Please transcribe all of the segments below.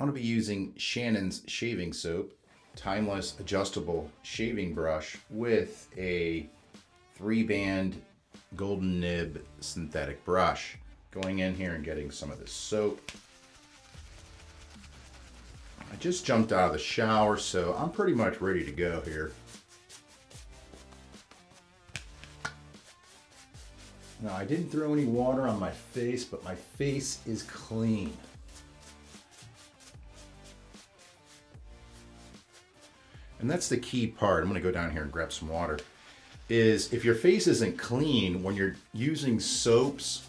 I'm going to be using Shannon's shaving soap, timeless adjustable shaving brush with a 3-band golden nib synthetic brush. Going in here and getting some of this soap. I just jumped out of the shower, so I'm pretty much ready to go here. Now, I didn't throw any water on my face, but my face is clean. And that's the key part. I'm going to go down here and grab some water. Is if your face isn't clean when you're using soaps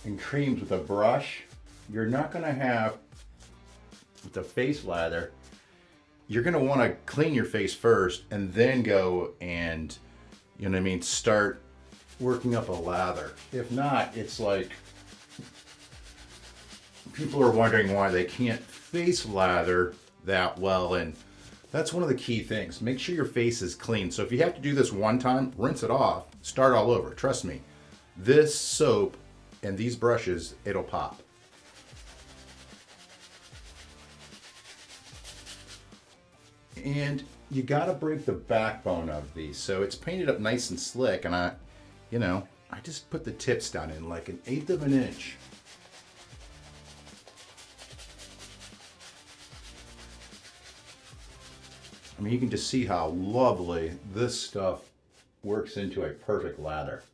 and creams with a brush, you're not going to have, with the face lather, you're going to want to clean your face first and then go and, you know what I mean, start working up a lather. If not, it's like people are wondering why they can't face lather that well, and that's one of the key things. Make sure your face is clean. So if you have to do this one time, rinse it off, start all over. Trust me, this soap and these brushes, it'll pop. And you gotta break the backbone of these. So it's painted up nice and slick, and I just put the tips down in like 1/8 of an inch. I mean, you can just see how lovely this stuff works into a perfect lather.